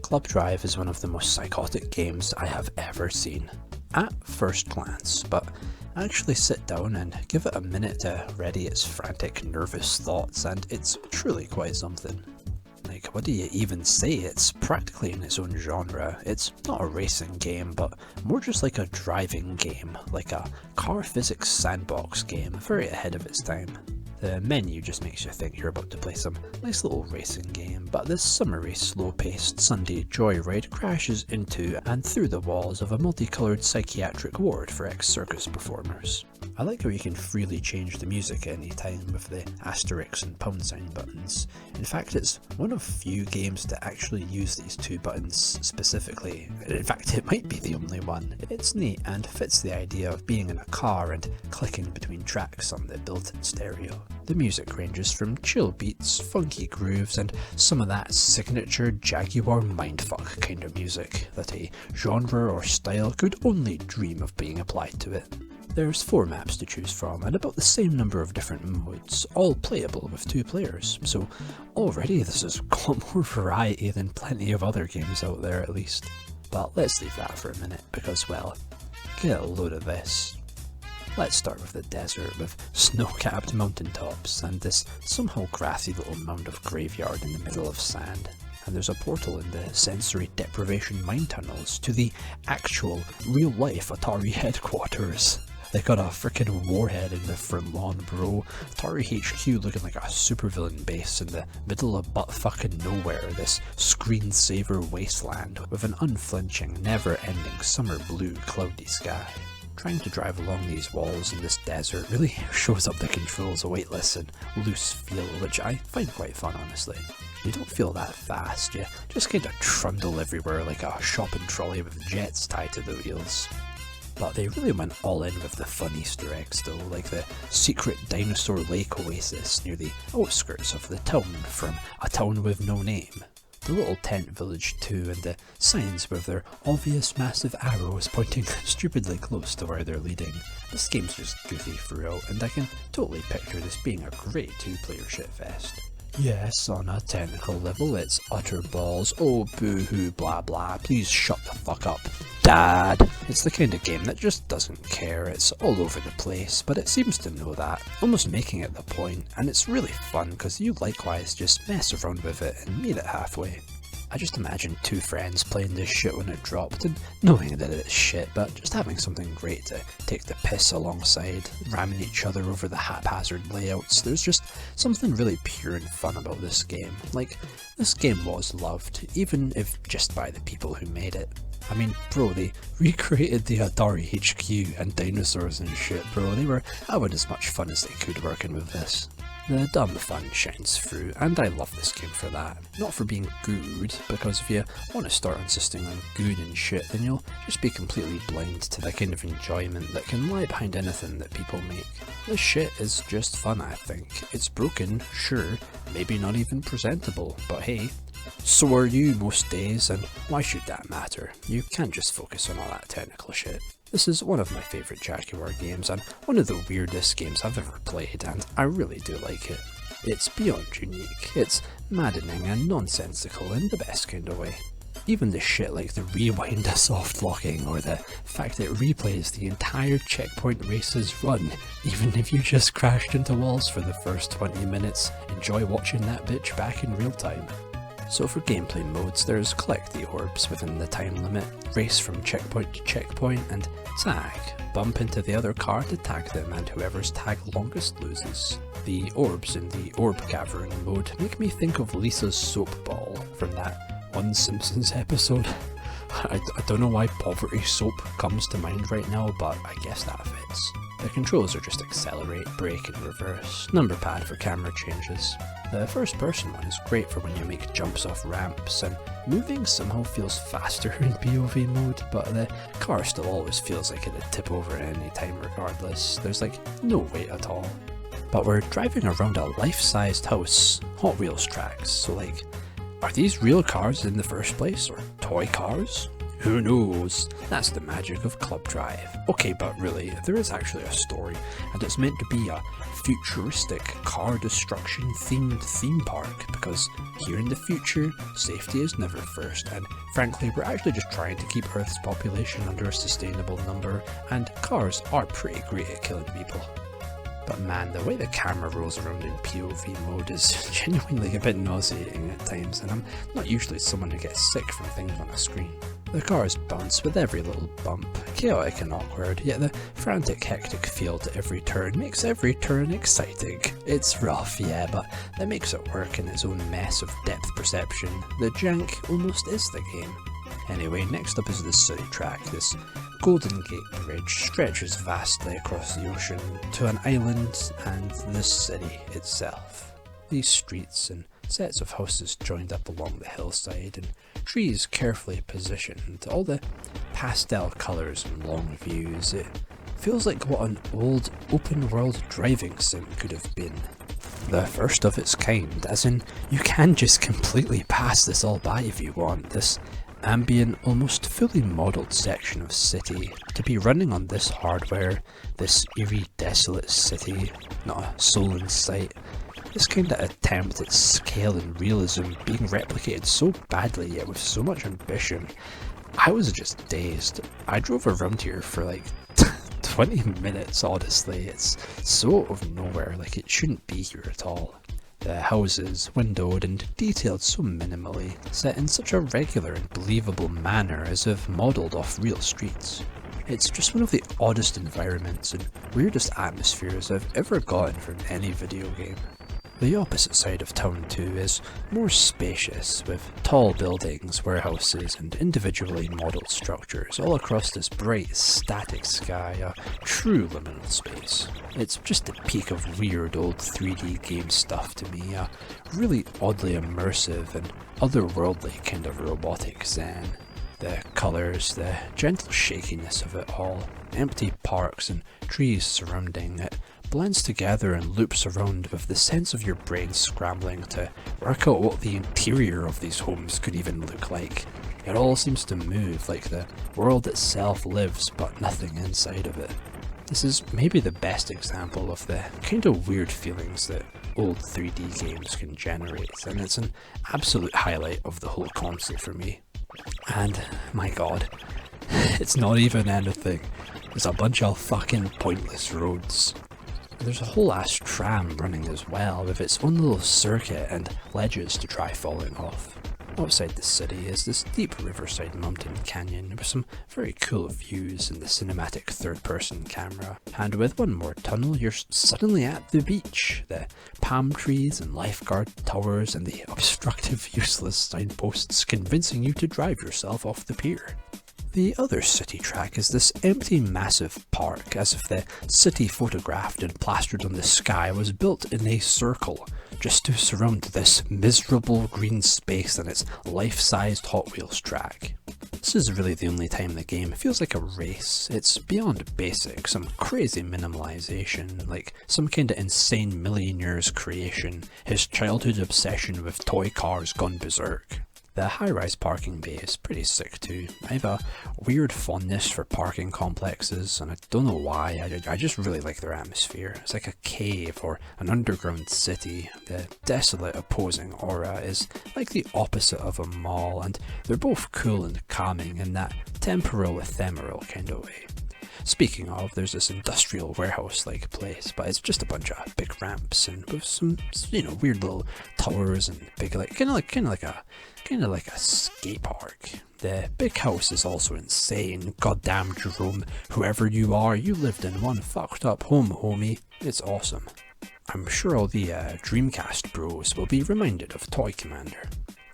Club Drive is one of the most psychotic games I have ever seen, at first glance, but actually sit down and give it a minute to ready its frantic, nervous thoughts, and it's truly quite something. Like, what do you even say? It's practically in its own genre. It's not a racing game, but more just like a driving game, like a car physics sandbox game, very ahead of its time. The menu just makes you think you're about to play some nice little racing game, but this summery, slow-paced Sunday joyride crashes into and through the walls of a multicoloured psychiatric ward for ex-circus performers. I like how you can freely change the music at any time with the asterisk and pound sign buttons. In fact, it's one of few games to actually use these two buttons specifically. In fact, it might be the only one. It's neat and fits the idea of being in a car and clicking between tracks on the built-in stereo. The music ranges from chill beats, funky grooves, and some of that signature Jaguar mindfuck kind of music that a genre or style could only dream of being applied to it. There's 4 maps to choose from and about the same number of different modes, all playable with 2 players, so already this has got more variety than plenty of other games out there at least. But let's leave that for a minute because, well, get a load of this. Let's start with the desert with snow-capped mountaintops and this somehow grassy little mound of graveyard in the middle of sand. And there's a portal in the sensory deprivation mine tunnels to the actual, real-life Atari headquarters. They got a frickin' warhead in the front lawn, bro. Atari HQ looking like a supervillain base in the middle of butt-fucking nowhere, this screensaver wasteland with an unflinching, never-ending summer blue cloudy sky. Trying to drive along these walls in this desert really shows up the controls weightless and loose feel, which I find quite fun, honestly. You don't feel that fast, you just kinda trundle everywhere like a shopping trolley with jets tied to the wheels. But they really went all in with the fun Easter eggs though, like the secret dinosaur lake oasis near the outskirts of the town from A Town With No Name. The little tent village too, and the signs with their obvious massive arrows pointing stupidly close to where they're leading. This game's just goofy throughout, and I can totally picture this being a great 2-player shitfest. Yes, on a technical level it's utter balls, oh boo-hoo blah blah, please shut the fuck up, Dad! It's the kind of game that just doesn't care, it's all over the place, but it seems to know that, almost making it the point, and it's really fun because you likewise just mess around with it and meet it halfway. I just imagine 2 friends playing this shit when it dropped and knowing that it's shit, but just having something great to take the piss alongside, ramming each other over the haphazard layouts. There's just something really pure and fun about this game. Like, this game was loved, even if just by the people who made it. I mean, bro, they recreated the Atari HQ and dinosaurs and shit, bro. They were having as much fun as they could working with this. The dumb fun shines through, and I love this game for that. Not for being good, because if you want to start insisting on good and shit, then you'll just be completely blind to the kind of enjoyment that can lie behind anything that people make. This shit is just fun, I think. It's broken, sure, maybe not even presentable, but hey, so are you most days, and why should that matter? You can't just focus on all that technical shit. This is one of my favourite Jaguar games and one of the weirdest games I've ever played, and I really do like it. It's beyond unique, it's maddening and nonsensical in the best kind of way. Even the shit like the rewind soft locking or the fact that it replays the entire checkpoint race's run, even if you just crashed into walls for the first 20 minutes, enjoy watching that bitch back in real time. So for gameplay modes, there's collect the orbs within the time limit, race from checkpoint to checkpoint, and tag. Bump into the other car to tag them, and whoever's tag longest loses. The orbs in the orb gathering mode make me think of Lisa's soap ball from that one Simpsons episode. I don't know why poverty soap comes to mind right now, but I guess that fits. The controls are just accelerate, brake and reverse, number pad for camera changes. The first person one is great for when you make jumps off ramps, and moving somehow feels faster in POV mode, but the car still always feels like it'd tip over at any time regardless. There's like no weight at all. But we're driving around a life-sized house, Hot Wheels tracks, so like, are these real cars in the first place, or toy cars? Who knows? That's the magic of Club Drive. Okay, but really, there is actually a story, and it's meant to be a futuristic car destruction themed theme park, because here in the future, safety is never first, and frankly, we're actually just trying to keep Earth's population under a sustainable number, and cars are pretty great at killing people. But man, the way the camera rolls around in POV mode is genuinely a bit nauseating at times, and I'm not usually someone who gets sick from things on a screen. The cars bounce with every little bump, chaotic and awkward, yet the frantic, hectic feel to every turn makes every turn exciting. It's rough, yeah, but that makes it work in its own mess of depth perception. The jank almost is the game. Anyway, next up is the city track. This Golden Gate Bridge stretches vastly across the ocean to an island and the city itself. These streets and sets of houses joined up along the hillside, and trees carefully positioned, all the pastel colours and long views. It feels like what an old open-world driving sim could have been. The first of its kind, as in you can just completely pass this all by if you want. This ambient, almost fully modelled section of city to be running on this hardware, this eerie, desolate city, not a soul in sight. This kind of attempt at scale and realism being replicated so badly yet with so much ambition. I was just dazed. I drove around here for like 20 minutes, honestly. It's so out of nowhere, like it shouldn't be here at all. The houses, windowed and detailed so minimally, set in such a regular and believable manner as if modelled off real streets. It's just one of the oddest environments and weirdest atmospheres I've ever gotten from any video game. The opposite side of town too is more spacious, with tall buildings, warehouses and individually modelled structures all across this bright, static sky, a true liminal space. It's just the peak of weird old 3D game stuff to me, a really oddly immersive and otherworldly kind of robotic zen. The colours, the gentle shakiness of it all, empty parks and trees surrounding it, blends together and loops around with the sense of your brain scrambling to work out what the interior of these homes could even look like. It all seems to move like the world itself lives but nothing inside of it. This is maybe the best example of the kind of weird feelings that old 3D games can generate, and it's an absolute highlight of the whole console for me. And my god, it's not even anything. It's a bunch of fucking pointless roads. There's a whole ass tram running as well, with its own little circuit and ledges to try falling off. Outside the city is this deep riverside mountain canyon with some very cool views in the cinematic third-person camera. And with one more tunnel, you're suddenly at the beach. The palm trees and lifeguard towers and the obstructive, useless signposts convincing you to drive yourself off the pier. The other city track is this empty, massive park, as if the city photographed and plastered on the sky was built in a circle, just to surround this miserable green space and its life-sized Hot Wheels track. This is really the only time the game feels like a race. It's beyond basic, some crazy minimalization, like some kinda insane millionaire's creation, his childhood obsession with toy cars gone berserk. The high-rise parking bay is pretty sick too. I have a weird fondness for parking complexes, and I don't know why, I just really like their atmosphere. It's like a cave or an underground city. The desolate opposing aura is like the opposite of a mall, and they're both cool and calming in that temporal, ephemeral kind of way. Speaking of, there's this industrial warehouse-like place, but it's just a bunch of big ramps and with some, weird little towers and big, kind of like a skate park. The big house is also insane. Goddamn, Jerome, whoever you are, you lived in one fucked up home, homie. It's awesome. I'm sure all the Dreamcast bros will be reminded of Toy Commander.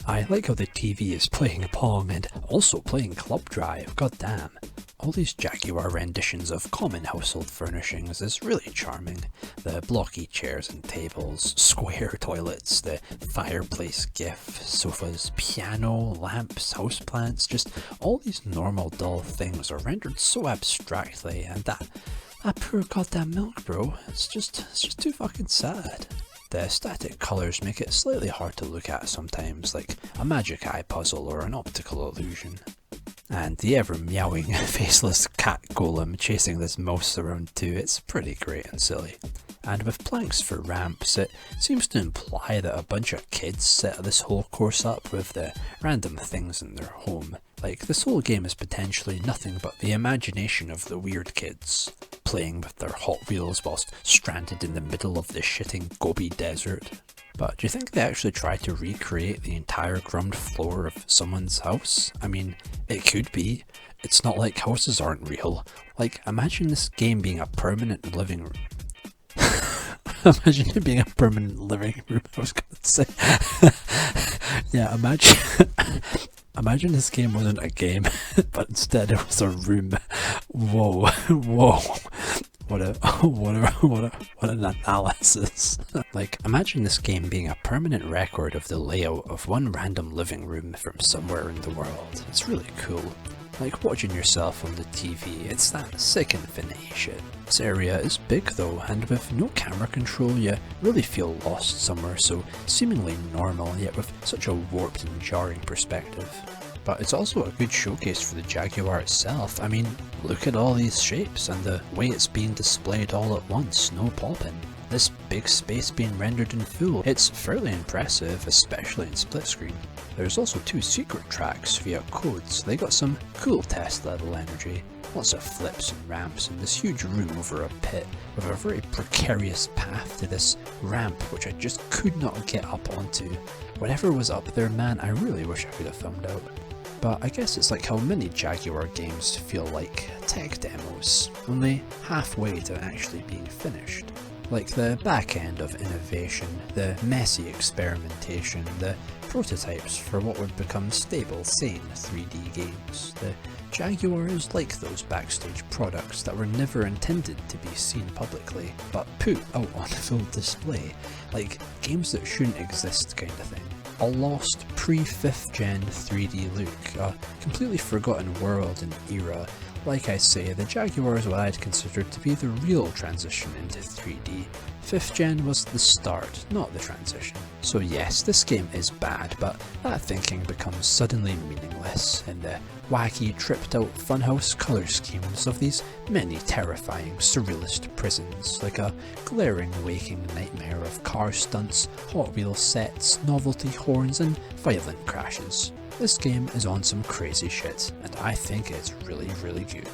I like how the TV is playing Pong and also playing Club Drive, goddamn. All these Jaguar renditions of common household furnishings is really charming. The blocky chairs and tables, square toilets, the fireplace gif, sofas, piano, lamps, houseplants, just all these normal dull things are rendered so abstractly, and that poor goddamn milk, bro, it's just too fucking sad. The static colours make it slightly hard to look at sometimes, like a magic eye puzzle or an optical illusion. And the ever meowing faceless cat golem chasing this mouse around too, it's pretty great and silly. And with planks for ramps, it seems to imply that a bunch of kids set this whole course up with the random things in their home. Like, this whole game is potentially nothing but the imagination of the weird kids, playing with their Hot Wheels whilst stranded in the middle of the shitting Gobi Desert. But do you think they actually try to recreate the entire ground floor of someone's house? I mean, it could be. It's not like houses aren't real. Like, imagine this game being a permanent living room. Imagine it being a permanent living room, I was gonna say. Yeah, imagine this game wasn't a game, but instead it was a room. Whoa, whoa. What an analysis. Like, imagine this game being a permanent record of the layout of one random living room from somewhere in the world. It's really cool. Like watching yourself on the TV, it's that sick infinity shit. This area is big though, and with no camera control you really feel lost somewhere so seemingly normal, yet with such a warped and jarring perspective. But it's also a good showcase for the Jaguar itself. I mean, look at all these shapes and the way it's being displayed all at once, no popping. This big space being rendered in full, it's fairly impressive, especially in split screen. There's also 2 secret tracks via codes. They got some cool test level energy, lots of flips and ramps in this huge room over a pit with a very precarious path to this ramp which I just could not get up onto. Whatever was up there, man, I really wish I could have found out. But I guess it's like how many Jaguar games feel like tech demos, only halfway to actually being finished. Like the back end of innovation, the messy experimentation, the prototypes for what would become stable, sane 3D games. The Jaguar is like those backstage products that were never intended to be seen publicly, but put out on full display, like games that shouldn't exist kind of thing. A lost pre-5th gen 3D look, a completely forgotten world and era. Like I say, the Jaguar is what I'd consider to be the real transition into 3D. 5th gen was the start, not the transition. So yes, this game is bad, but that thinking becomes suddenly meaningless in the wacky, tripped out funhouse colour schemes of these many terrifying surrealist prisons, like a glaring waking nightmare of car stunts, Hot Wheels sets, novelty horns and violent crashes. This game is on some crazy shit, and I think it's really, really good.